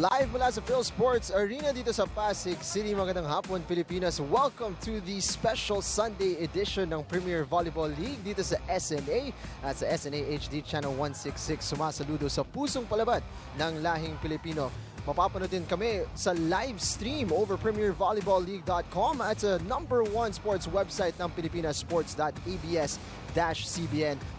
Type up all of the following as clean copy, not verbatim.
Live mula sa Phil Sports Arena dito sa Pasig City. Magandang hapon, Pilipinas. Welcome to the special Sunday edition ng Premier Volleyball League dito sa SNA at sa SNA HD Channel 166. Sumasaludo sa pusong palabad ng lahing Pilipino. Mapapanood din kami sa live stream over premiervolleyballleague.com at sa #1 sports website ng Pilipinas, sports.abs-CBN.com.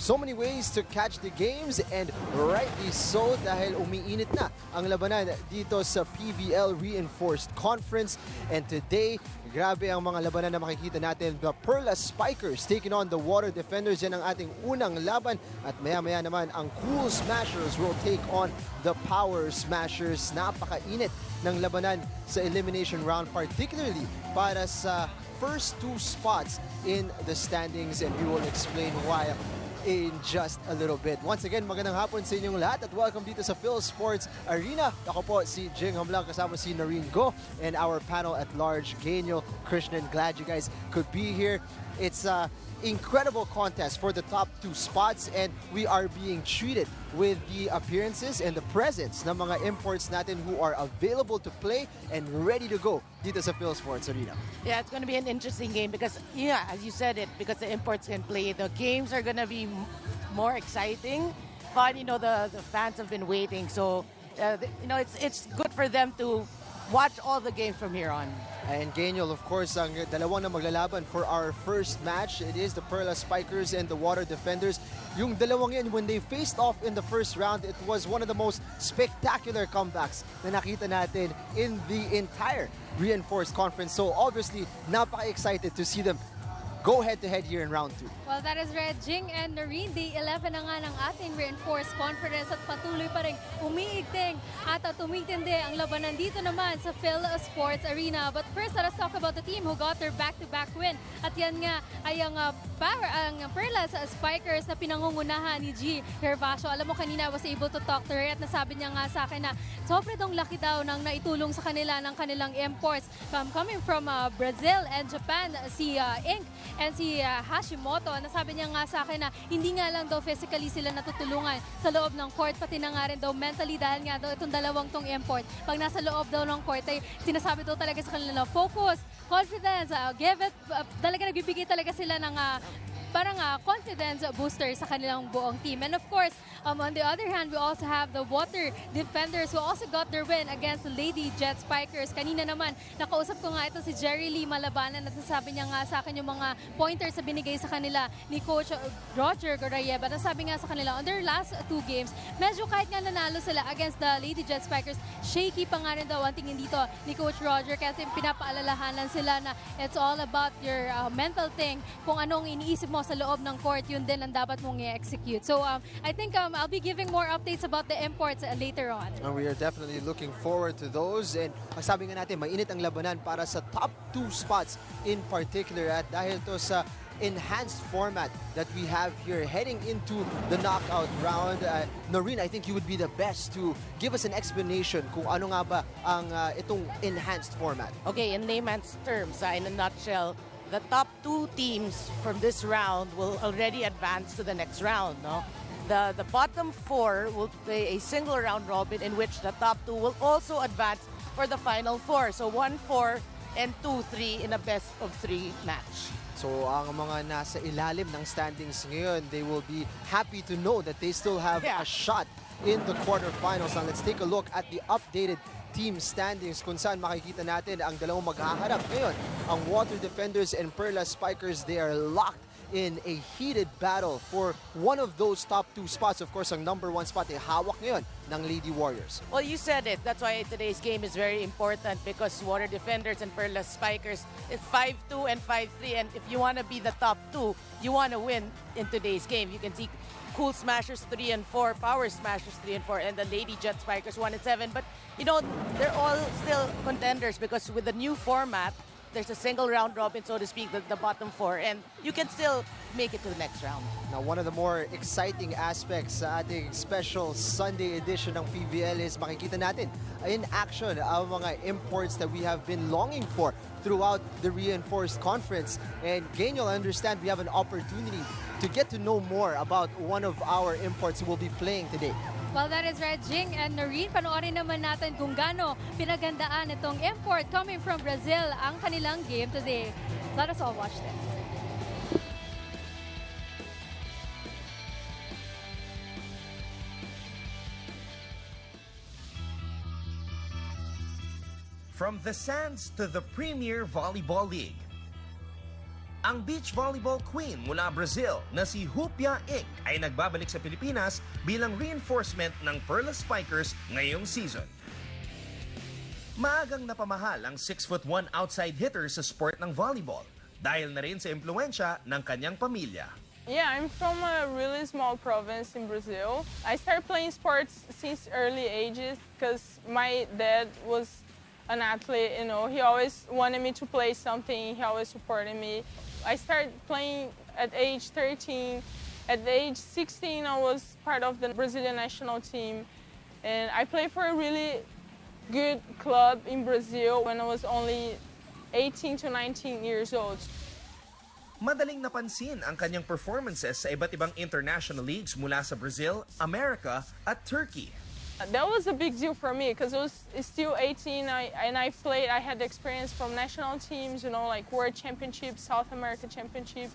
So many ways to catch the games, and rightly so dahil umiinit na ang labanan dito sa PVL Reinforced Conference. And today, grabe ang mga labanan na makikita natin. The Perlas Spikers taking on the Water Defenders. Yan ang ating unang laban. At maya-maya naman, ang Cool Smashers will take on the Power Smashers. Napakainit ng labanan sa elimination round, particularly para sa first two spots in the standings, and we will explain why in just a little bit. Once again, magandang hapon sa inyong lahat at welcome dito sa Phil Sports Arena. Ako po si Jing Hamlang, kasama si Noreen Go and our panel at large, Genyo, Krishnan. Glad you guys could be here. It's a incredible contest for the top two spots, and we are being treated with the appearances and the presence ng mga imports natin who are available to play and ready to go dito sa Phil Sports Arena. Yeah, it's going to be an interesting game because, yeah, as you said it, because the imports can play, the games are going to be more exciting. But, you know, the fans have been waiting, so, you know, it's good for them to watch all the games from here on. And Genial, of course, ang dalawang na maglalaban for our first match. It is the Perlas Spikers and the Water Defenders. Yung dalawang yan, when they faced off in the first round, it was one of the most spectacular comebacks na nakita natin in the entire Reinforced Conference. So obviously, napaka-excited to see them go head-to-head here in round 2. Well, that is right, Jing and Noreen. Day 11 na nga ng ating Reinforced Conference at patuloy pa rin umiigting at tumitindi ang labanan dito naman sa Phil Sports Arena. But first, let us talk about the team who got their back-to-back win. At yan nga ay ang Perlas Spikers na pinangungunahan ni G. Herbacio. Alam mo, kanina I was able to talk to her at nasabi niya nga sa akin na sobrang dong laki daw ng naitulong sa kanila ng kanilang imports coming from Brazil and Japan, si Inc. and si Hashimoto. Nasabi niya nga sa akin na hindi nga lang daw physically sila natutulungan sa loob ng court, pati na nga rin daw mentally, dahil nga daw itong dalawang tong import. Pag nasa loob daw ng court ay sinasabi daw talaga sa kanila na focus, confidence, give it, talaga nagbibigay talaga sila ng parang confidence booster sa kanilang buong team. And of course, on the other hand, we also have the Water Defenders who also got their win against the Lady Jet Spikers. Kanina naman, nakausap ko nga ito si Jerry Lee Malabanan at nasabi niya nga sa akin yung mga pointers na binigay sa kanila ni Coach Roger Gorayeba. Nasabi nga sa kanila, on their last two games, medyo kahit nga nanalo sila against the Lady Jet Spikers, shaky pa nga rin daw ang tingin dito ni Coach Roger, kasi pinapaalalahanan sila na it's all about your mental thing. Kung anong iniisip mo sa loob ng court, yun din ang dapat mong i-execute. So I think I'll be giving more updates about the imports later on. And we are definitely looking forward to those. And sabi nga natin, mainit ang labanan para sa top two spots in particular. At dahil to sa enhanced format that we have here heading into the knockout round, Noreen, I think you would be the best to give us an explanation kung ano nga ba ang itong enhanced format. Okay, in layman's terms, in a nutshell, the top two teams from this round will already advance to the next round, no? The bottom four will play a single round robin in which the top two will also advance for the final four. So 1-4 and 2-3 in a best of 3 match. So ang mga nasa ilalim ng standings ngayon, they will be happy to know that they still have a shot in the quarterfinals. Now let's take a look at the updated team standings kung saan makikita natin ang dalawang maghaharap ngayon. Ang Water Defenders and Perlas Spikers, they are locked in a heated battle for one of those top two spots. Of course, ang #1 spot ay hawak ngayon ng Lady Warriors. Well, you said it. That's why today's game is very important, because Water Defenders and Perlas Spikers, it's 5-2 and 5-3. And if you want to be the top two, you want to win in today's game. You can see Cool Smashers 3 and 4, Power Smashers 3 and 4, and the Lady Jet Spikers 1 and 7. But, you know, they're all still contenders because with the new format, there's a single round robin, so to speak, the bottom four, and you can still make it to the next round. Now, one of the more exciting aspects sa ating special Sunday edition ng PVL is makikita natin in action ang mga imports that we have been longing for throughout the reinforced conference. And again, you'll understand we have an opportunity to get to know more about one of our imports who will be playing today. Well, that is right, Jing and Noreen. Panoorin naman natin kung gaano pinagandaan itong import coming from Brazil ang kanilang game today. Let us all watch this. From the sands to the Premier Volleyball League. Ang beach volleyball queen mula Brazil na si Hupia Inc. ay nagbabalik sa Pilipinas bilang reinforcement ng Perlas Spikers ngayong season. Maagang napamahal ang 6'1" outside hitter sa sport ng volleyball dahil na rin sa impluensya ng kanyang pamilya. Yeah, I'm from a really small province in Brazil. I started playing sports since early ages because my dad was an athlete, you know. He always wanted me to play something. He always supported me. I started playing at age 13. At the age 16, I was part of the Brazilian national team. And I played for a really good club in Brazil when I was only 18 to 19 years old. Madaling napansin ang kanyang performances sa iba't ibang international leagues mula sa Brazil, America at Turkey. That was a big deal for me because it's still 18 and I had experience from national teams, you know, like World Championships, South America Championship.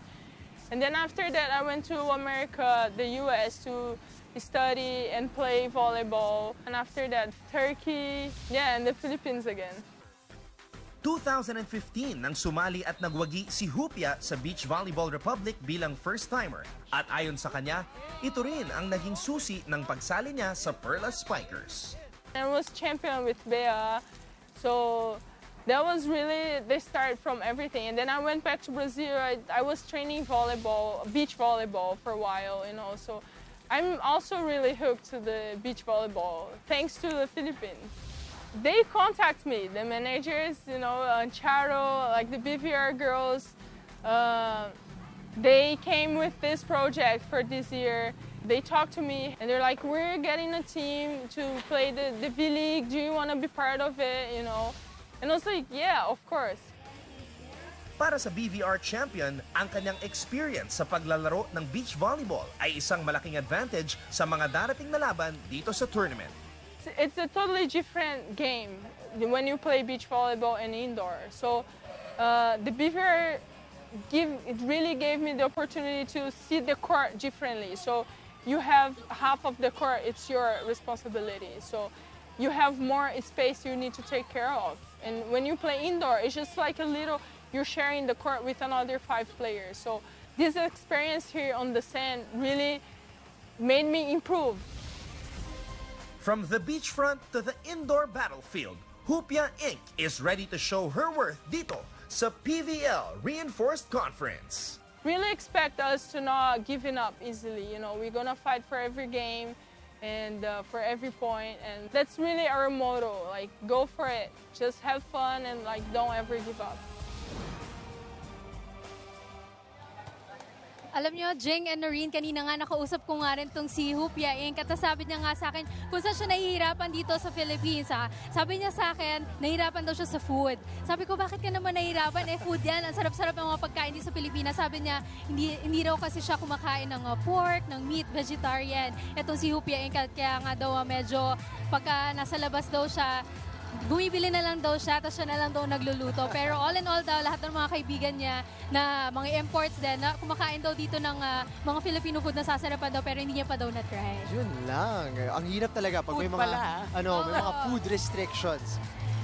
And then after that, I went to America, the US, to study and play volleyball. And after that, Turkey, yeah, and the Philippines again. 2015 nang sumali at nagwagi si Hupia sa Beach Volleyball Republic bilang first-timer. At ayon sa kanya, ito rin ang naging susi ng pagsali niya sa Perlas Spikers. I was champion with Bea, so that was really the start from everything. And then I went back to Brazil. I was training volleyball, beach volleyball for a while, you know. So I'm also really hooked to the beach volleyball, thanks to the Philippines. They contact me, the managers, you know, Charo, like the BVR girls. They came with this project for this year. They talked to me and they're like, we're getting a team to play the V-League. Do you want to be part of it, you know? And I was like, yeah, of course. Para sa BVR champion, ang kanyang experience sa paglalaro ng beach volleyball ay isang malaking advantage sa mga darating na laban dito sa tournament. It's a totally different game when you play beach volleyball and indoor. So the BVR really gave me the opportunity to see the court differently. So you have half of the court, it's your responsibility. So you have more space you need to take care of. And when you play indoor, it's just like a little, you're sharing the court with another 5 players. So this experience here on the sand really made me improve. From the beachfront to the indoor battlefield, Hupia Inc. is ready to show her worth dito sa PVL Reinforced Conference. Really expect us to not giving up easily. You know, we're gonna fight for every game and for every point, and that's really our motto. Like, go for it. Just have fun and like don't ever give up. Alam nyo, Jing and Noreen, kanina nga nakausap ko nga rin itong si Hupia Inc. At sabi niya nga sa akin kung saan siya nahihirapan dito sa Philippines. Ha? Sabi niya sa akin, nahihirapan daw siya sa food. Sabi ko, bakit ka naman nahihirapan? Food yan. Ang sarap-sarap ng mga pagkain dito sa Pilipinas. Sabi niya, hindi raw kasi siya kumakain ng pork, ng meat, vegetarian. Itong si Hupia Inc. Kaya nga daw medyo pagka nasa labas daw siya, bumibili na lang daw siya, tapos siya na lang daw nagluluto. Pero all in all daw, lahat ng mga kaibigan niya na mga imports din, na kumakain daw dito ng mga Filipino food na sasarapan daw, pero hindi niya pa daw na-try. Yun lang. Ang hirap talaga pag Food may mga, pala. may mga food restrictions.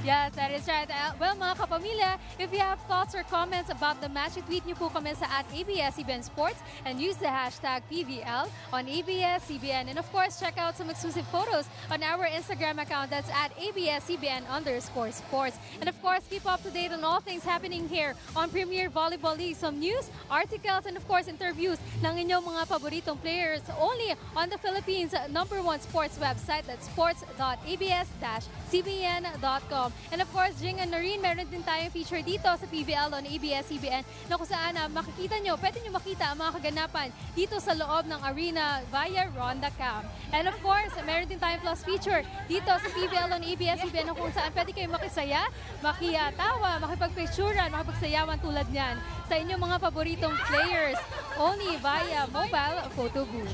Yes, that is right. Well, mga kapamilya, if you have thoughts or comments about the match, tweet niyo po kami sa @ABS-CBN Sports and use the hashtag PVL on ABS-CBN. And of course, check out some exclusive photos on our Instagram account. That's @ABS-CBN_sports. And of course, keep up to date on all things happening here on Premier Volleyball League. Some news, articles, and of course, interviews ng inyong mga paboritong players only on the Philippines' #1 sports website. That's sports.abs-cbn.com. And of course, Jing and Noreen, meron din tayong feature dito sa PVL on ABS-CBN na kung saan makikita nyo, pwede nyo makita ang mga kaganapan dito sa loob ng arena via Ronda Cam. And of course, meron din tayong plus feature dito sa PVL on ABS-CBN na kung saan pwede kayo makisaya, makiyatawa, makipagpicturan, makipagsayawan tulad niyan sa inyong mga paboritong players only via mobile photo booth.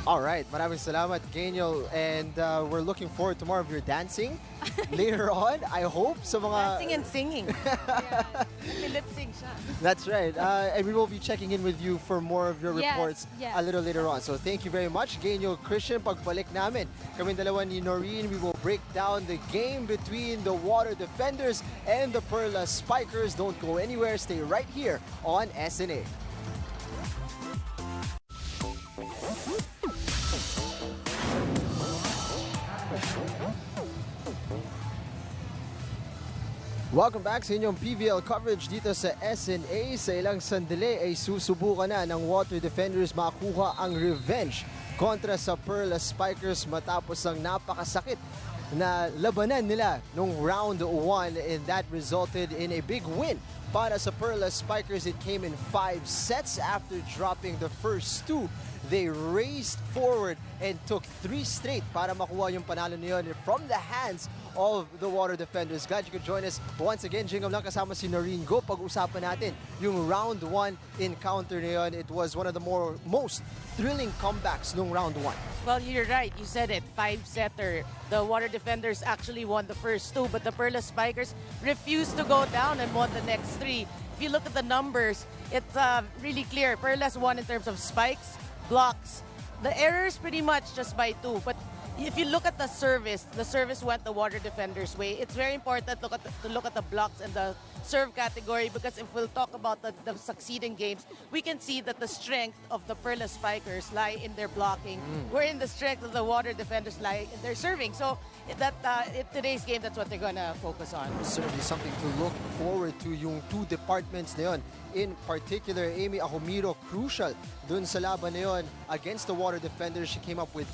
All right, maraming salamat, Geniel. And we're looking forward to more of your dancing later on, I hope. Sa mga... Dancing and singing. Lip sync siya. That's right. And we will be checking in with you for more of your reports a little later on. So thank you very much, Geniel. Christian, pagbalik namin, kaming dalawa ni Noreen, we will break down the game between the Water Defenders and the Perlas Spikers. Don't go anywhere. Stay right here on SNA. Welcome back sa inyong PVL coverage dito sa SNA. Sa ilang sandali ay susubukan na ng Water Defenders makuha ang revenge kontra sa Perlas Spikers matapos ang napakasakit na labanan nila nung round 1, and that resulted in a big win para sa Perlas Spikers. It came in 5 sets after dropping the first 2. They raced forward and took 3 straight para makuha yung panalo niyon from the hands of the Water Defenders. Glad you could join us once again. Jingle lang kasama si Noreen Go. Pag-usapan natin yung round 1 encounter niyon. It was one of the most thrilling comebacks nung round 1. Well, you're right. You said it. 5-setter. The Water Defenders actually won the first 2, but the Perlas Spikers refused to go down and won the next 3. If you look at the numbers, it's really clear. Perlas won in terms of spikes, blocks. The errors pretty much just by 2, but if you look at the service went the Water Defenders' way. It's very important to look at the blocks and the serve category, because if we'll talk about the succeeding games, we can see that the strength of the Perlas Spikers lie in their blocking, wherein the strength of the Water Defenders lie in their serving. So in today's game, that's what they're gonna focus on. Certainly something to look forward to, yung 2 departments na yun. In particular, Amy Ahumiro, crucial dun sa laban na yun against the Water Defenders. She came up with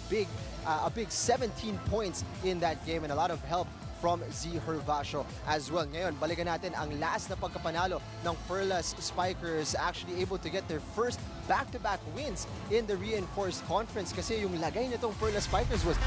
a big 17 points in that game, and a lot of help from Z Hervasio as well. Ngayon, balikan natin ang last na pagkapanalo ng Perlas Spikers, actually able to get their first back-to-back wins in the Reinforced Conference, kasi yung lagay nitong Perlas Spikers was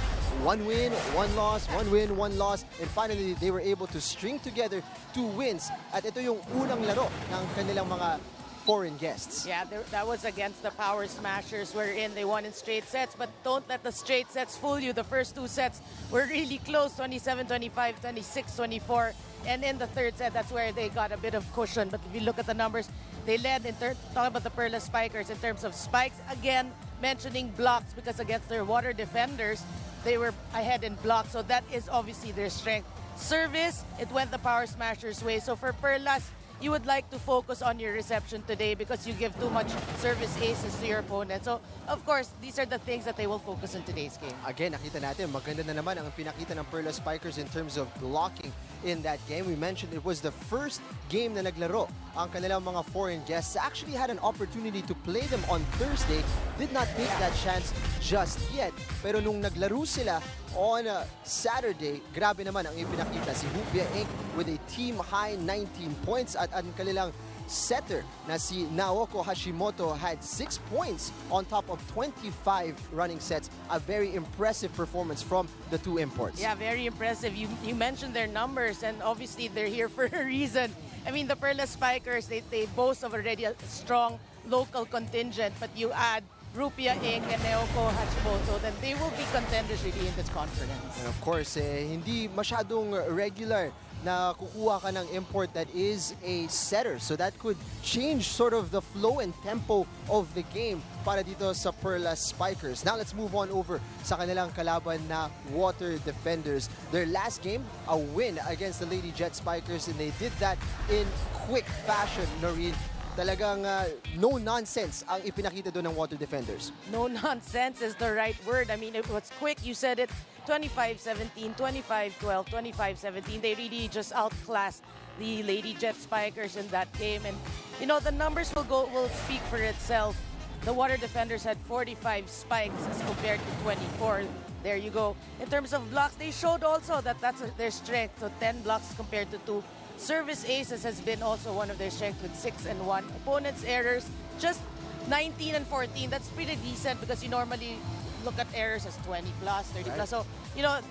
1 win, 1 loss, 1 win, 1 loss, and finally they were able to string together 2 wins. At ito yung unang laro ng kanilang mga foreign guests. Yeah, that was against the Power Smashers, wherein they won in straight sets, but don't let the straight sets fool you. The first 2 sets were really close, 27-25, 26-24, and in the third set, that's where they got a bit of cushion. But if you look at the numbers, they led talking about the Perlas Spikers in terms of spikes. Again, mentioning blocks, because against their Water Defenders, they were ahead in blocks, so that is obviously their strength. Service, it went the Power Smashers' way. So for Perlas, you would like to focus on your reception today because you give too much service aces to your opponent. So, of course, these are the things that they will focus on today's game. Again, nakita natin, maganda na naman ang pinakita ng Perlas Spikers in terms of blocking in that game. We mentioned it was the first game na naglaro ang kanilang mga foreign guests. Actually had an opportunity to play them on Thursday. Did not take that chance just yet. Pero nung naglaro sila on Saturday, grabe naman ang ipinakita si Hupia Inc. with a team-high 19 points, at ang kanilang setter na si Naoko Hashimoto had 6 points on top of 25 running sets. A very impressive performance from the 2 imports. Yeah, very impressive. You mentioned their numbers, and obviously they're here for a reason. I mean, the Perlas Spikers, they boast of already a strong local contingent, but you add Rupia Inc. and Naoko Hashimoto, then they will be contenders really in this conference. And of course, hindi masyadong regular na kukuha ka ng import that is a setter. So that could change sort of the flow and tempo of the game para dito sa Perlas Spikers. Now let's move on over sa kanilang kalaban na Water Defenders. Their last game, a win against the Lady Jet Spikers, and they did that in quick fashion, Noreen. Talagang no nonsense ang ipinakita doon ng Water Defenders. No nonsense is the right word. I mean, it was quick. You said it. 25-17, 25-12, 25-17. They really just outclassed the Lady Jet Spikers in that game. And, you know, the numbers will speak for itself. the water defenders had 45 spikes as compared to 24. There you go. In terms of blocks, they showed also that that's their strength. So 10 blocks compared to 2. Service aces has been also one of their strengths with 6 and 1. Opponents' errors, just 19 and 14. That's pretty decent because you normally look at errors as 20 plus, 30 plus. So,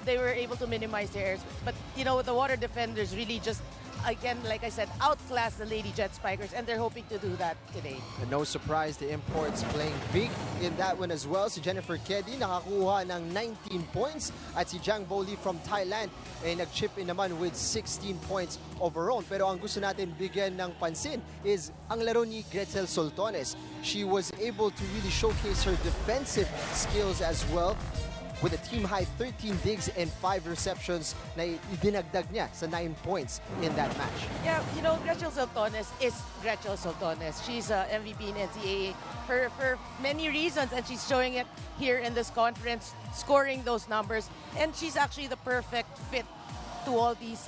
they were able to minimize their errors. But, the water defenders really just, again, like I said, outclass the Lady Jet Spikers, and they're hoping to do that today. And no surprise, the imports playing big in that one as well. Si Jennifer Keddy nakakuha ng 19 points at si Jang Boli from Thailand ay nag-chip in naman with 16 points overall. Pero ang gusto natin bigyan ng pansin is ang laro ni Gretzel Soltones. She was able to really showcase her defensive skills as well, with a team-high 13 digs and 5 receptions na idinagdag niya sa 9 points in that match. Yeah, Gretchen Soltones is Gretchen Soltones. She's a MVP in NCAA for many reasons, and she's showing it here in this conference, scoring those numbers. And she's actually the perfect fit to all these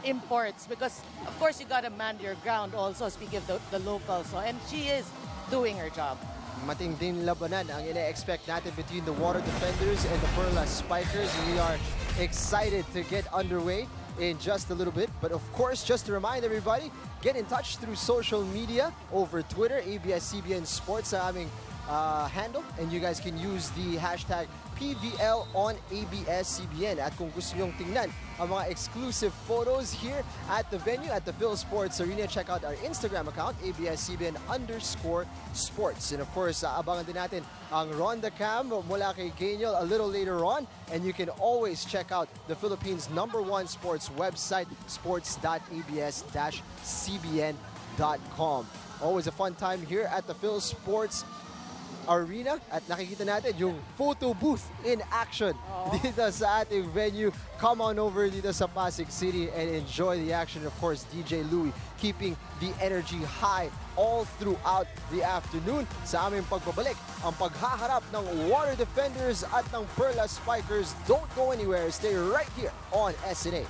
imports because, of course, you got to man your ground also, speaking of the locals. So, and she is doing her job. Matinding labanan ang ina-expect natin between the water defenders and the Perlas Spikers. We are excited to get underway in just a little bit. But of course, just to remind everybody, get in touch through social media over Twitter, ABS-CBN Sports sa aming handle. And you guys can use the hashtag PVL on ABS-CBN. At kung gusto nyong tingnan ang mga exclusive photos here at the venue at the Phil Sports Arena, check out our Instagram account, ABS-CBN_sports. And of course, abangan din natin ang Ronda Cam mula kay Geniel a little later on. And you can always check out the Philippines' #1 sports website, sports.abs-cbn.com. Always a fun time here at the Phil Sports Arena at nakikita natin yung photo booth in action dito sa ating venue. Come on over dito sa Pasig City and enjoy the action. Of course, DJ Louie keeping the energy high all throughout the afternoon. Sa aming pagbabalik, ang paghaharap ng water defenders at ng Perlas Spikers. Don't go anywhere. Stay right here on SNA.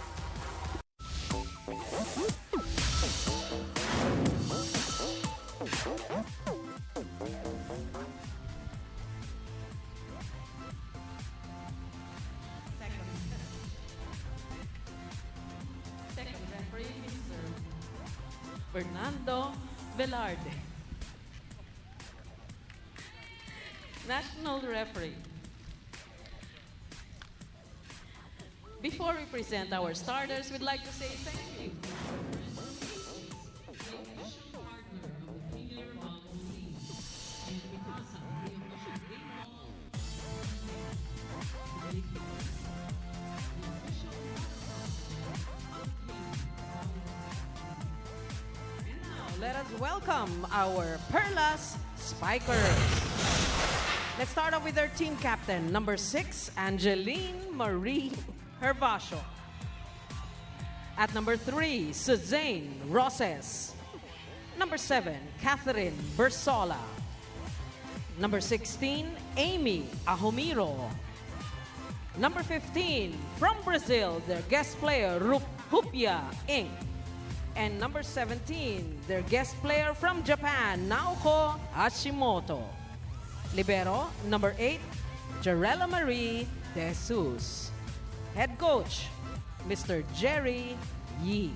Fernando Velarde. National referee. Before we present our starters, we'd like to say thank you. Let us welcome our Perlas Spikers. Let's start off with our team captain, number 6, Angeline Marie Hervasio. At number 3, Suzanne Roses. Number 7, Catherine Bersola. Number 16, Amy Ahomiro. Number 15, from Brazil, their guest player, Hupia Inc. And number 17, their guest player from Japan, Naoko Hashimoto. Libero, number 8, Jarella Marie De Jesus. Head coach, Mr. Jerry Yee.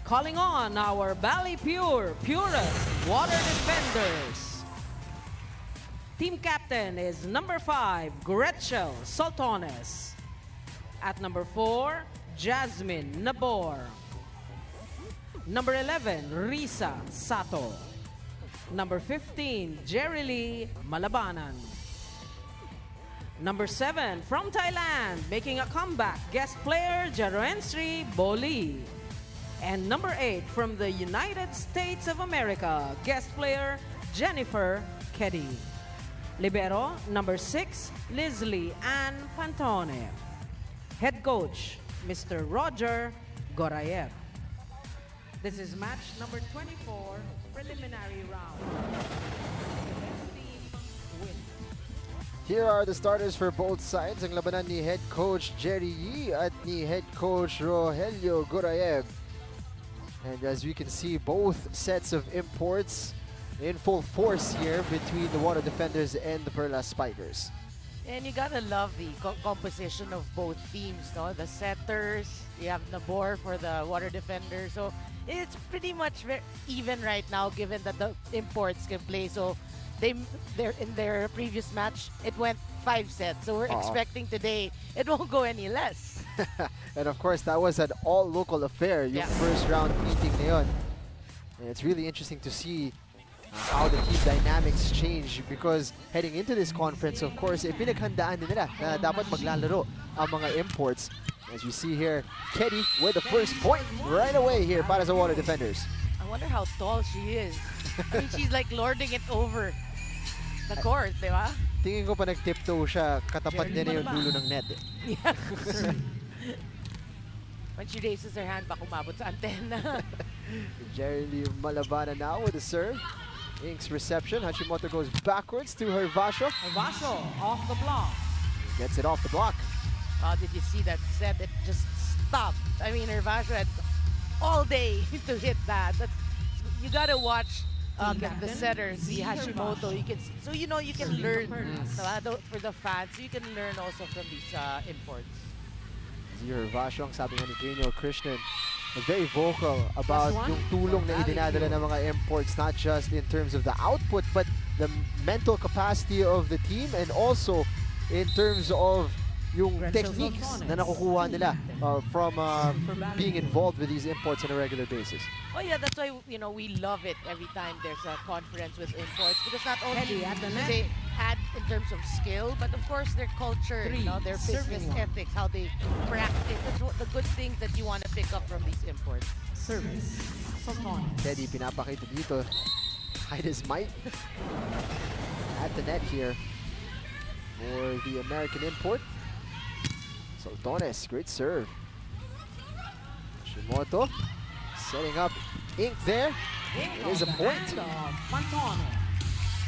Calling on our Bali purest water defenders. Team captain is number 5, Gretchen Soltones. At number 4, Jasmine Nabor. Number 11, Risa Sato. Number 15, Jerry Lee Malabanan. Number 7, from Thailand, making a comeback, guest player Jarensri Boli. And number 8, from the United States of America, guest player Jennifer Keddy. Libero, number 6, Leslie Ann Pantone. Head coach, Mr. Roger Gorayev. This is match number 24, preliminary round. Best team wins. Here are the starters for both sides. Ang labanan ni head coach Jerry Yee at ni head coach Rogelio Gorayev. And as we can see, both sets of imports in full force here between the Water Defenders and the Perlas Spikers. And you gotta love the composition of both teams, no? The setters, you have Nabor for the Water Defenders. So it's pretty much even right now, given that the imports can play. So they're in their previous match, it went 5 sets. So we're expecting today it won't go any less. And of course, that was an all-local affair, yung first round meeting na yun. And it's really interesting to see how the team dynamics change because heading into this conference, of course, pinaghandaan din nila na dapat maglalaro ang mga imports. As you see here, Keddy with the first point right away here para sa Water Defenders. I wonder how tall she is. I mean, she's like lording it over the court, di ba? Tingin ko pa nag-tiptoe siya, katapat niya na yung dulo ng net. Yeah. When she raises her hand, baka umabot sa antenna. Jerry Malabana now with the serve. Ink's reception. Hashimoto goes backwards to Hervasio. Hervasio off the block. Gets it off the block. Oh, did you see that set? It just stopped. I mean, Hervasio had all day to hit that. You gotta watch the setters, the Hashimoto. You can so you can learn for the fans. You can learn also from these imports. Hervasio, ang sabi nga ni Daniel Krishnan, was very vocal about yung tulong na idinadala ng mga imports, not just in terms of the output, but the mental capacity of the team and also in terms of yung techniques na nakukuha nila from being involved with these imports on a regular basis. Oh yeah, that's why we love it every time there's a conference with imports because not only do they add in terms of skill, but of course their culture, their business ethics, how they practice, the good things that you want to pick up from these imports. Service. Keddy pinapakita dito, hide his might at the net here for the American import. Soltones, great serve. Hashimoto setting up Ink there. It is a point.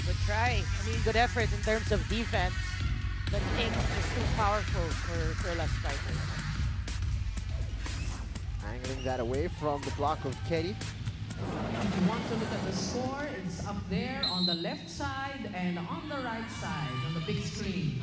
Good try. I mean, good effort in terms of defense. But Ink is too powerful for Perlas Spikers. Angling that away from the block of Keddy. If you want to look at the score, it's up there on the left side and on the right side on the big screen.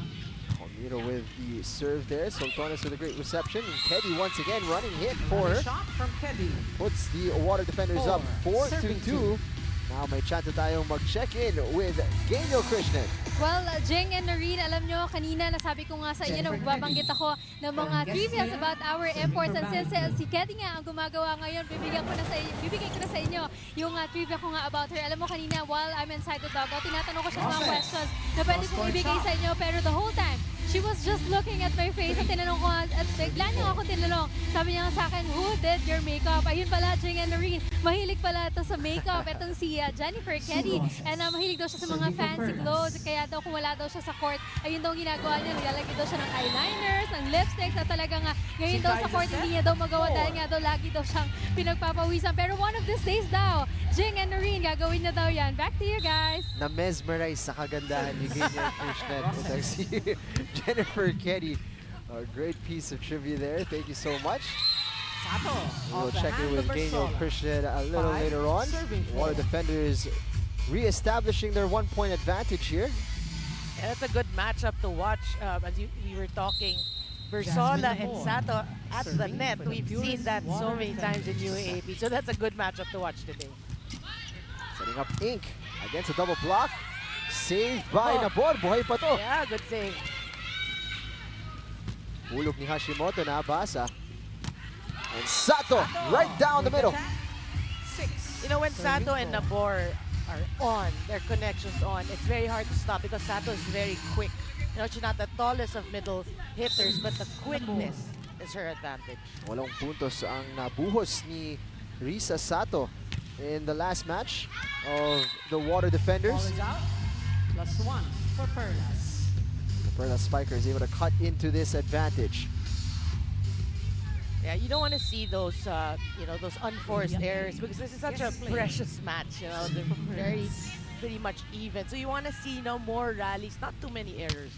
Palmiro with the serve there. Soltones with a great reception. And Keddy once again running hit for her. Shot from Keddy. Puts the Water Defenders up 4-2. Now may chance tayong mag-check-in with Daniel Krishnan. Well, Jing and Noreen, alam nyo, kanina nasabi ko nga sa inyo na magbabanggit ako ng mga trivias about our imports. And since si Keddy nga ang gumagawa ngayon, bibigyan ko na sa inyo yung trivia ko nga about her. Alam mo kanina, while I'm inside the dugout, tinatanong ko siya ng mga questions na pwede kong ibigay sa inyo. Pero the whole time, she was just looking at my face at tinanong ko, at bigla niya ako tinanong. Sabi niya sa akin, who did your makeup? Ayun pala, Jing and Noreen, mahilig pala ito sa makeup. Itong si Jennifer Keddy. And mahilig daw siya sa mga fancy clothes. Kaya daw kung wala daw siya sa court, ayun daw ginagawa niya. Naglalagay daw siya ng eyeliners, ng lipsticks, na talagang ngayon daw sa court hindi niya daw magawa dahil nga daw lagi daw siyang pinagpapawisan. Pero one of these days daw, Jing and Noreen, gagawin na daw yan. Back to you guys. Na-mesmerize sa kagandahan ni Daniel Krishnan. Si Jennifer Keddy. A great piece of trivia there. Thank you so much. We'll check in with Daniel Krishnan a little later on. Water Defenders re-establishing their 1-point advantage here. Yeah, that's a good matchup to watch. As we were talking, Bersola and Sato at the net. We've seen that so many times in UAAP. So that's a good matchup to watch today. Setting up Ink against a double block. Saved by Nabor. Buhay pa to. Yeah, good save. Ulog ni Hashimoto na basa. And Sato right down the middle. You know, when Sato and Nabor are on, their connection's on, it's very hard to stop because Sato is very quick. You know, she's not the tallest of middle hitters, but the quickness is her advantage. Walong puntos ang nabuhos ni Risa Sato in the last match of the Water Defenders. Ball is out. +1 for Perlas. The Perlas Spikers able to cut into this advantage. Yeah, you don't want to see those, those unforced errors because this is such a precious match. You know, they're very, pretty much even. So you want to see more rallies, not too many errors.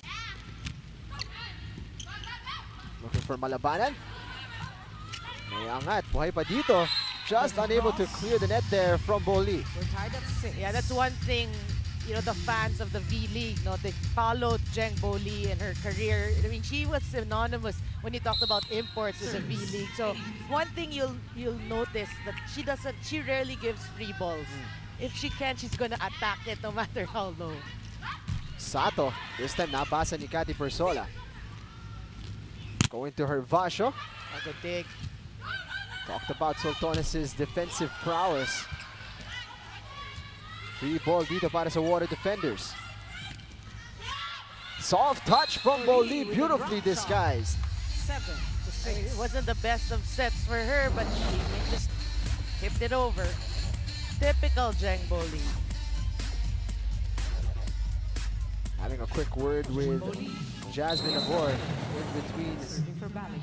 Looking for Malabanan. May angat. Buhay pa dito. just unable to clear the net there from Boli. We're tied at 6. Yeah, that's one thing, you know, the fans of the V-League, no, they followed Jeng Boli in her career. I mean, she was synonymous when you talked about imports with the V-League. So one thing you'll notice that she rarely gives free balls. If she can, she's gonna attack it no matter how low. Sato, this time nabasa ni Cathy Persola. Going to her Vasho. A good dig. Talked about Soltones' defensive prowess. Free ball dito para sa Water Defenders. Soft touch from Boli, beautifully disguised. 7 to 6. It wasn't the best of sets for her, but she just tipped it over. Typical Jeng Boli. Having a quick word with Jasmine Abor in between Serving for Bali.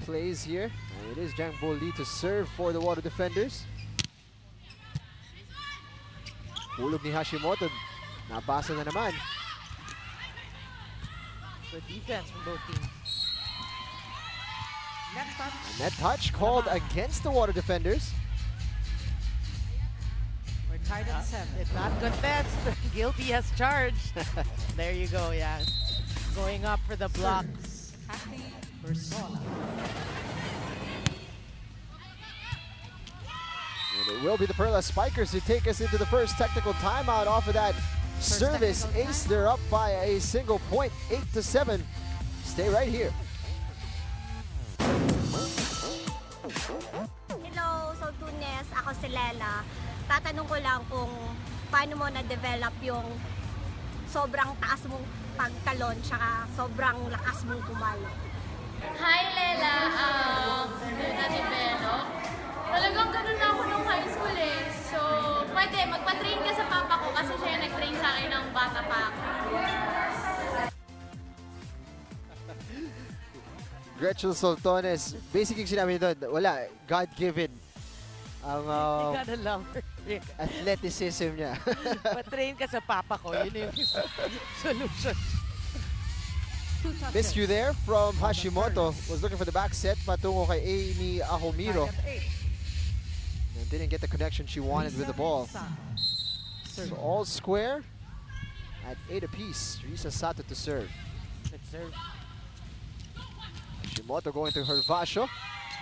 plays here. And it is Jeng Boli to serve for the Water Defenders. Hulog ni Hashimoto. Nabasa na naman. Good defense from both teams. Net touch. A net touch called against the Water Defenders. We're tied at 7. It's not contest. Guilty has charged. There you go, yeah. Going up for the block. Cathy Persola. And it will be the Perlas Spikers who take us into the first technical timeout off of that service technical ace. They're up by a single point, 8-7. Stay right here. Hello, Soltunes. Ako si Lela. Tatanong ko lang kung paano mo na-develop yung sobrang taas mong pagtalon tsaka sobrang lakas mong pumalo. Hi, Lela. Na-develop. Talagang ganun na ako nung high school eh. So, pwede, magpa-train ka sa papa ko kasi siya yung nag-train sa akin ng bata pa ako. Gretchen Soltones, basically sinabi nito, wala, God-given ang You gotta love her. athleticism niya. Patrain ka sa papa ko. Yun yung solution. 2 touches. Missed you there from Hashimoto. Was looking for the back set patungo kay Amy Ahomiro. Tied at 8. And didn't get the connection she wanted with the ball. So all square at 8 apiece. Risa Sato to serve. Good serve. Hashimoto going to her Vasho.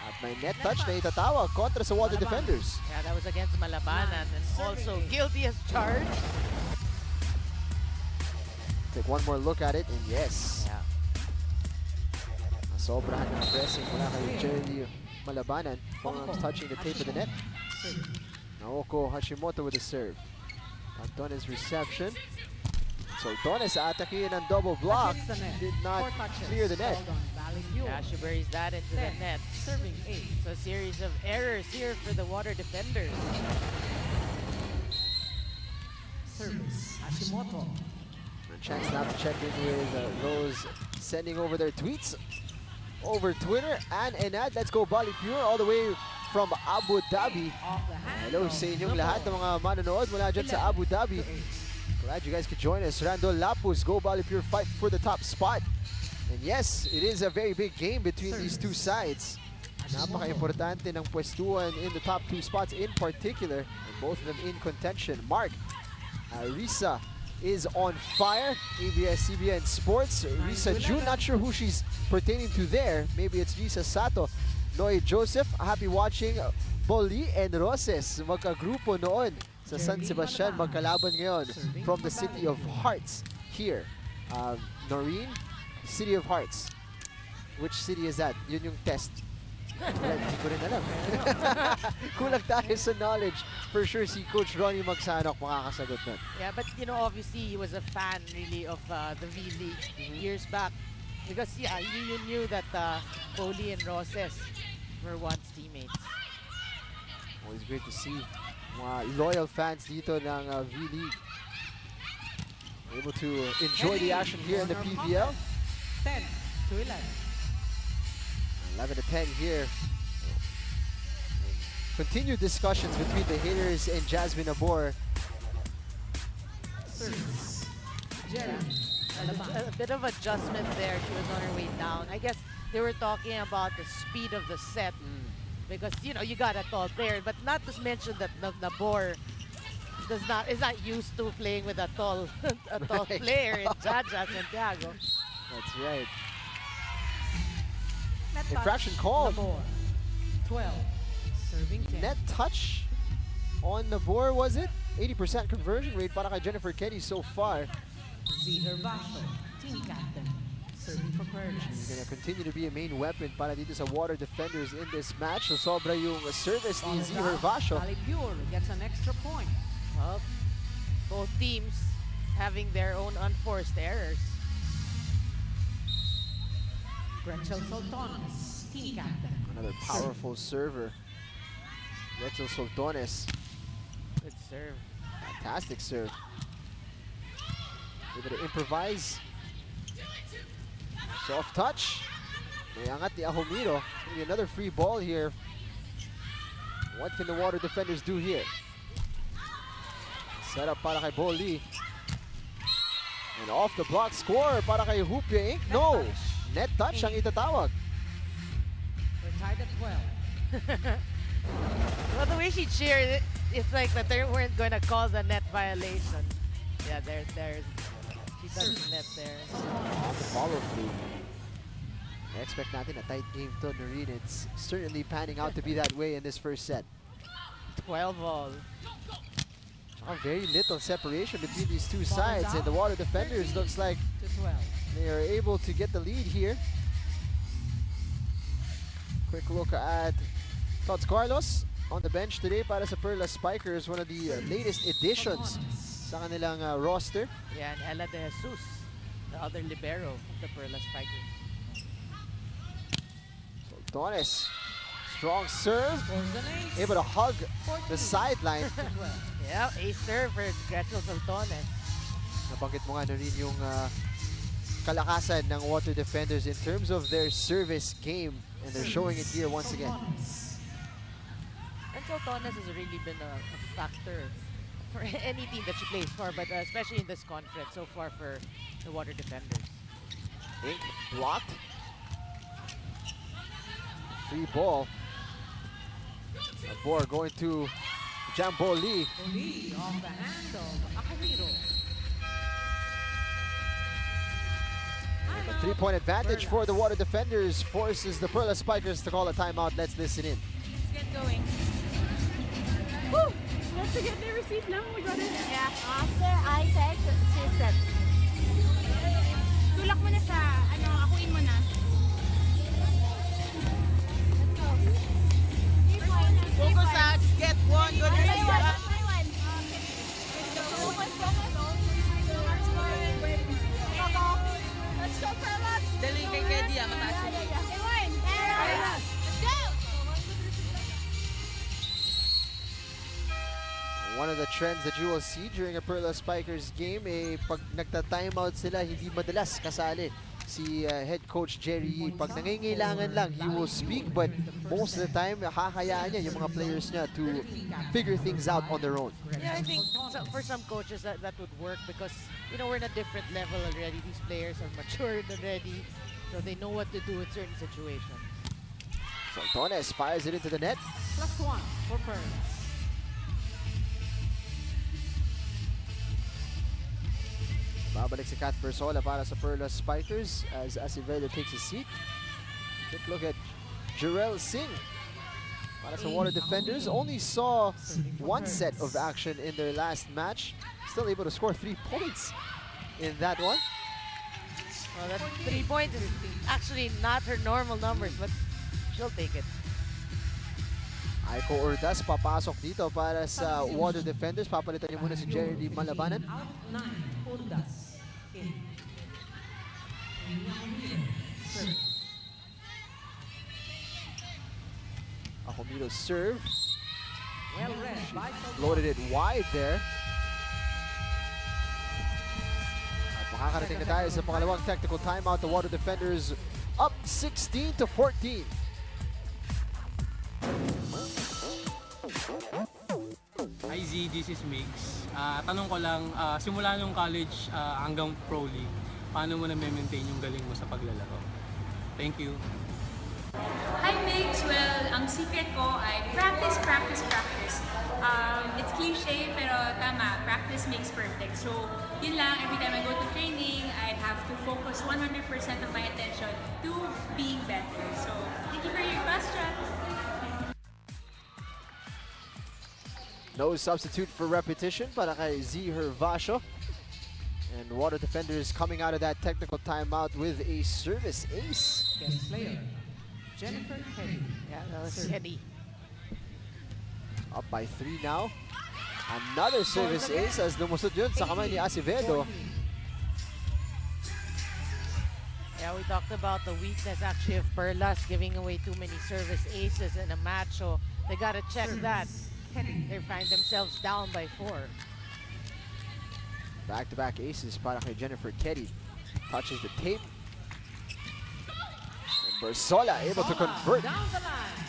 At may net touch na itatawag kontra sa Water Defenders. Yeah, that was against Malabanan. And also guilty as charged. Take one more look at it, and yes. Yeah. Sobrahan ng pressing mula kay Jerry Malabanan. Palms touching the tape of the net. Naoko Hashimoto with the serve. Antones reception. Soltones atakin ang double block. Against the net. Did not 4 touches. clear the net. Called on Bali Pure. Yeah, she buries that into the 10. net. Serving 8. So a series of errors here for the Water Defenders. Service. Hashimoto. A chance now to check in with those sending over their tweets over Twitter and Enad. Let's go Bali Pure all the way from Abu Dhabi. Off the hand. Hello sa inyong lahat ng mga manonood mula dyan sa Abu Dhabi. Glad you guys could join us. Randol Lapus, go Bali Pure fight for the top spot. And yes, it is a very big game between these two sides. Napaka-importante ng pwestuhan in the top 2 spots in particular. And both of them in contention. Mark, Risa is on fire. ABS-CBN Sports. Risa June, not sure who she's pertaining to there. Maybe it's Risa Sato. Noy Joseph, happy watching. Boli and Roses, magkagrupo noon sa San Sebastian, magkalaban ngayon from the City of Hearts here. Noreen, City of Hearts. Which city is that? Yun yung test. Well, hindi ko rin alam. Kulang tayo sa knowledge. For sure, si Coach Ronnie Magsanok makakasagot nun. Yeah, but you know, obviously he was a fan really of the V-League years back. Because yeah, you knew that Boli and Roses were once teammates. Always great to see mga loyal fans dito ng V-League. Able to enjoy the action here in the PVL. 10 to 11. 11-10 here. Continued discussions between the hitters and Jasmine Abor. Service. Jerry. A bit of adjustment there. She was on her way down. I guess they were talking about the speed of the set because you got a tall player, but not to mention that Nabor is not used to playing with a tall Right. player in Jaja Santiago. That's right. Net touch. Infraction called. Nabor. 12. Serving 10. Net touch on Nabor, was it? 80% conversion rate para kay Jennifer Kenny so far. Z. Herbato, team captain. Serving for Perlas. She's gonna continue to be a main weapon para dito sa water defenders in this match. So sobra yung service ni Z. Hervasio. Bali Pure gets an extra point. Well, both teams having their own unforced errors. Gretchen Soltones, team captain. Another powerful server. Rachel Soltones. Good serve. Fantastic serve. Able to improvise. Soft touch. May angat ni Ahomiro. It's gonna be another free ball here. What can the water defenders do here? Set up para kay Boli. And off the block score para kay Hupia Inc. No! Net touch ang itatawag. We're tied at 12. Well, the way she cheered, it's like that they weren't going to call the net violation. Yeah, there's she does the net there. On the follow through. Expect natin a tight game to, Noreen. It's certainly panning out to be that way in this first set. 12 all. Very little separation between these two sides, and the water defenders looks like To 12. they are able to get the lead here. Quick look at Tots Carlos on the bench today para sa Perlas Spikers, one of the latest additions sa kanilang roster. Yeah, and Ella De Jesus, the other libero of the Perlas Spikers. Soltones, strong serve, Scores an ace. able to hug 14 the sideline. to 12. Yeah, ace serve for Gretchen Soltones. Nabanggit mo nga na rin yung kalakasan ng water defenders in terms of their service game, and they're showing it here once again. And Soltones has really been a factor for any team that she plays for, but especially in this conference so far for the water defenders. Inc blocked. Free ball. Nabor going to Jamboli. Oli off the hand of Ahomiro. A 3-point advantage for the water defenders forces the Perlas Spikers to call a timeout. Let's listen in. Let's get going. Woo! Don't forget the receipt lang. We got it. Yeah. After I checked, she said. Tulak mo na sa, akuin mo na. Let's go. Focus out, just get one, go to the Try one. next. Try one. Focus, focus. Go, go. Let's go, Perlas. Dali kay Kedi, mataas yun. Okay, one. Perlas. Let's go. One of the trends that you will see during a Perlas Spikers game, pag nagta-timeout sila, hindi madalas kasali si head coach Jerry Yee. Pag nangangailangan lang, he will speak, but most of the time, hahayaan niya yung mga players niya to figure things out on their own. Yeah, I think for some coaches that would work because, we're in a different level already. These players are matured already, so they know what to do in certain situations. Soltones fires it into the net. +1 for Perlas. Babalik si Kat Persola para sa Perlas Spikers as Acevedo takes a seat. Quick look at Jarrell Singh para sa water defenders. Only saw one set of action in their last match. Still able to score 3 points in that one. Well, that 3 points is actually not her normal numbers, but she'll take it. Aiko Urdas papasok dito para sa water defenders. Papalitan niya muna si Jerry Lee Malabanan. Out 9. Urdas. In. Serve. Ahomiro serve. Well read by Loaded it wide there. At makakarating na tayo sa pangalawang technical timeout. The water defenders up 16 to 14. Hi Z, this is Mix. Tanong ko lang, simula nung college hanggang pro league, paano mo na-maintain yung galing mo sa paglalaro? Thank you. Hi Mix! Well, ang secret ko ay practice, practice, practice. It's cliche pero tama, practice makes perfect. So, yun lang, every time I go to training, I have to focus 100% of my attention to being better. So, thank you for your questions. No substitute for repetition para kay Z Hervasio. And Water Defenders coming out of that technical timeout with a service ace. Guest player, Jennifer Kelly. Yeah, that was Eddie. Up by 3 now. Another service ace as lumusod yun sa kamay ni Acevedo. Yeah, we talked about the weakness actually of Perlas giving away too many service aces in a match, so they gotta check that. They find themselves down by 4. Back-to-back aces para kay Jennifer Keddy. Touches the tape. And Bersola able to convert. Down the line.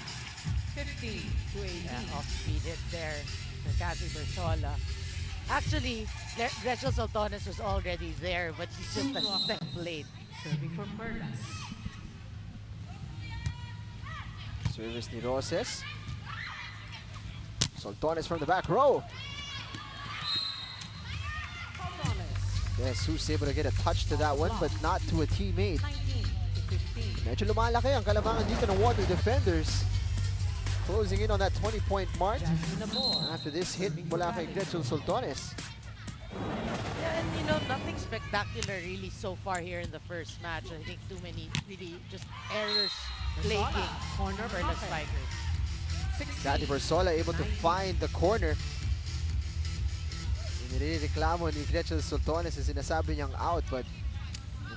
15 to 18. Yeah, off-speed hit there for Cathy Bersola. Actually, Rachel Soltones was already there, but she's just a step late. Serving for Perlas. Service ni Roses. Soltones from the back row. Yes, who's able to get a touch to that one, but not to a teammate. 19 to 15. Medyo lumalaki ang kalamangan dito ng Water Defenders. Closing in on that 20-point mark after this hit mula kay Gretchen Soltones. Yeah, and you know, nothing spectacular really so far here in the first match. I think too many really just errors plaguing Corner for the Spikers. Cathy Bersola able to find the corner. Inireklamo ni Gretchen Soltones na sinasabi niyang out, but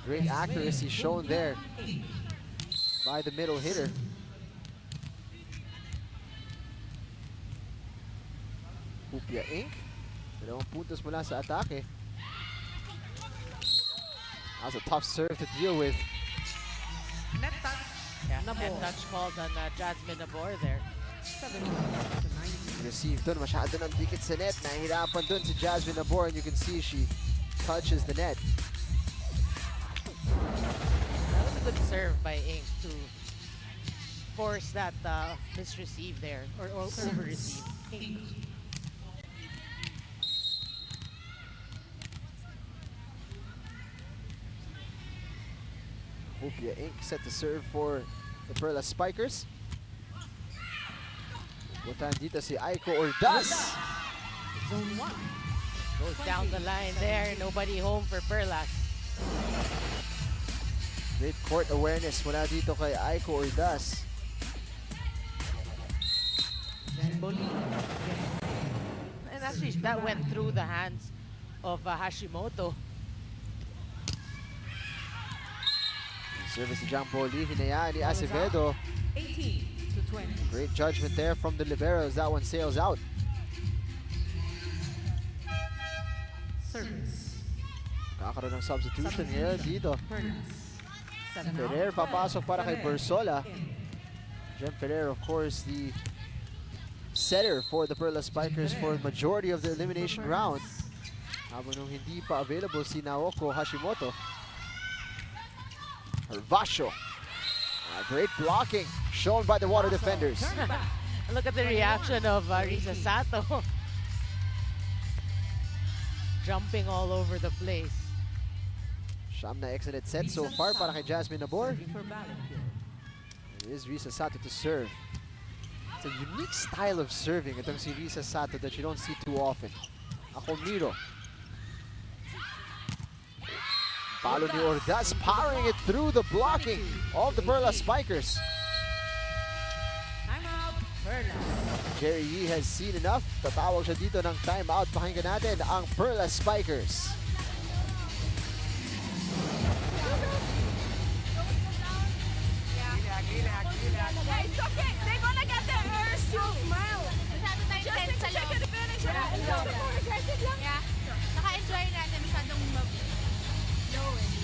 great accuracy shown there by the middle hitter. Hupia Inc. 2 puntos mula sa atake. That was a tough serve to deal with. Net touch. Yeah, Nabor. and touch called on Jasmine Nabor there. 17 to 19. Receive dun, masyado ng dikit sa net. Nahihirapan dun si Jasmine Nabor, and you can see she touches the net. That was a good serve by Inc. to force that misreceive there, or over-receive. Inc. Hupia Inc. set to serve for the Perlas Spikers. Butan dito si Aiko Ordaz. Zone 1. Goes down the line there, nobody home for Perlas. Great court awareness mula dito kay Aiko Ordaz. Then Bolin. And actually, that went through the hands of Hashimoto. Service ni John Boli, hinayaan ni Acevedo. 18 to 20. Great judgment there from the liberos. That one sails out. Service. Kakaroon ng substitution here dito. Perlas. Ferrer papasok para kay Bersola. Jem Ferrer, of course, the setter for the Perlas Spikers for the majority of the elimination round. Habang nung hindi pa available si Naoko Hashimoto. Hervasio. Great blocking shown by the Water Defenders. Look at the reaction of Risa Sato. Jumping all over the place. Siyam na excellent set so far para kay Jasmine Nabor. For Bali. It is Risa Sato to serve. It's a unique style of serving itong si Risa Sato that you don't see too often. Akomiro. Palo ni Ordaz powering it through the blocking of the Perlas Spikers. Timeout. Perlas. Jerry Yee has seen enough. Tatawag siya dito ng timeout. Pakinggan natin ang Perlas Spikers. It's okay. They're gonna get their ears to smile. Just need to check the finish. More aggressive lang. Yeah. Naka-enjoy natin masyadong low eh.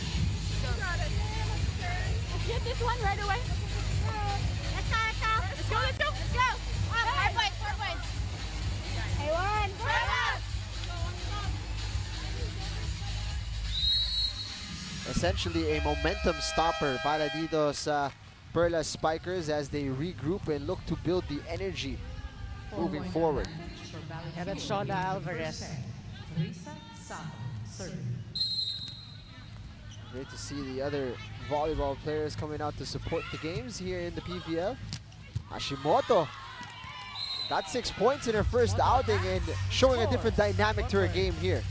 Let's get this one right away. Let's go, let's go. Let's go, let's go. Let's go. 4 points, 4 points. Hey, 1. Essentially a momentum stopper para dito sa Perlas Spikers as they regroup and look to build the energy moving forward. Yeah, that's Shauna Alvarez. Great to see the other volleyball players coming out to support the games here in the PVL. Hashimoto got 6 points in her first outing and showing a different dynamic to her game here.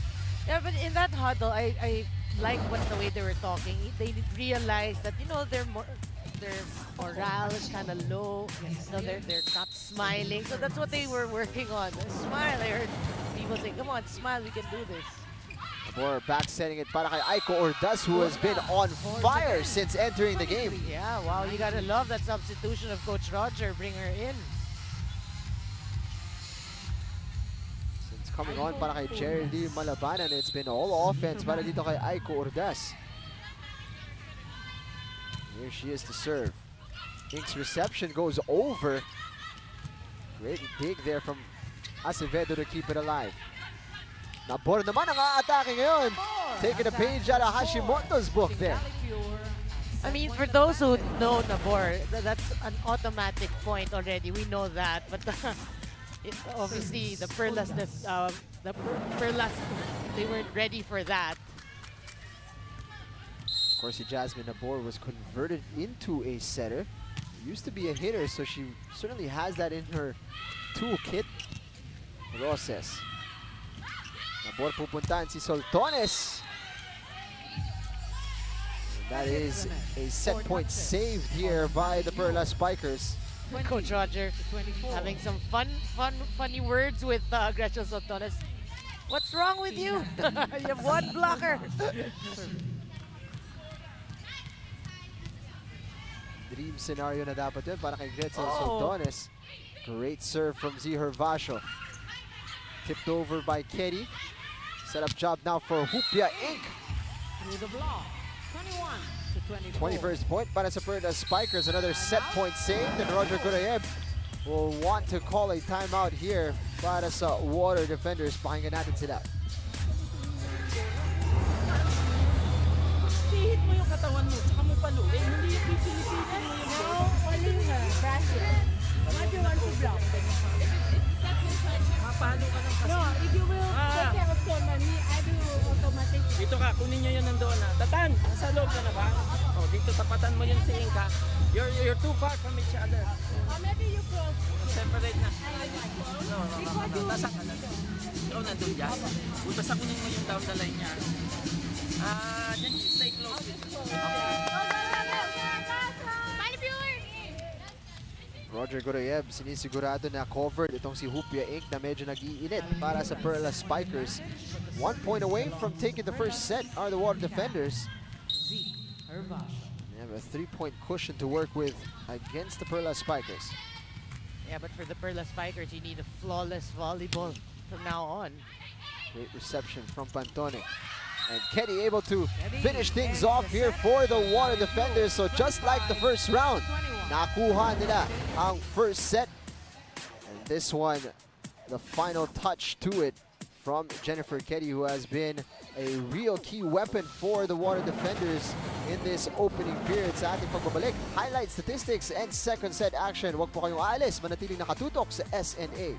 Yeah, but in that huddle, I like the way they were talking. They realized that, you know, their morale is kind of low. You know, they're not smiling. So that's what they were working on. Smile. I heard people say, come on, smile, we can do this. More back setting it para kay Aiko Ordaz, who has been on fire since entering the game. Yeah, wow, you gotta love that substitution of Coach Roger. Bring her in. Since coming on para kay Jerry Lee Malabanan, it's been all offense para dito kay Aiko Ordaz. Here she is to serve. Ink's reception goes over. Great dig there from Acevedo to keep it alive. Nabor naman ang aatake ngayon. Taking a page out of Hashimoto's book there. I mean, for those who know Nabor, that's an automatic point already. We know that. But obviously, the Perlas, they weren't ready for that. Of course, Jasmine Nabor was converted into a setter. Used to be a hitter, so she certainly has that in her toolkit. Roses. Nabor pupuntahan si Soltones. And that is a set point saved here by the Perlas Spikers. Coach Roger having some funny words with Gretchen Soltones. What's wrong with you? You have one blocker. Dream scenario na dapat yun para kay Gretchen Soltones. Great serve from Z Hervasio. Tipped over by Ketty. Set up job now for Hupia Inc. Through the block. 21 to 24. 21st point para sa Perlas Spikers. Another set point saved, and Roger Gurayeb will want to call a timeout here para sa Water Defenders. Pakinggan natin sila. Hihit mo yung katawan mo, tsaka mo paluin. Hindi yung pisilipitin mo yung ball. Only her, pressure. What do you want to block? Mapalo ka ng kasi. No, if you will take care of Sonani, I will automatically. Dito ka, kunin nyo yun nandoon na. Tatan, nasa loob ka na ba? Oh, dito tapatan mo yun si Inka. You're too far from each other. Maybe you cross. Separate na. No. Tasa ka na. Doon nandun dyan. Basta kunin mo yung down the line niya. Dyan, stay close. Roger Gurayeb sinisigurado na covered itong si Hupia Inc. na medyo nag-iinit para sa Perlas Spikers. 1 point away from taking the first set are the Water Defenders. They have a 3-point cushion to work with against the Perlas Spikers. Yeah, but for the Perlas Spikers, you need a flawless volleyball from now on. Great reception from Pantone. And Ketty able to finish things off here for the Water Defenders. So just like the first round, nakuha nila ang first set. And this one, the final touch to it from Jennifer Ketty, who has been a real key weapon for the Water Defenders in this opening period. Sa ating pagbabalik, highlight statistics and second set action. Huwag po kayong aalis, manatiling nakatutok sa SNA.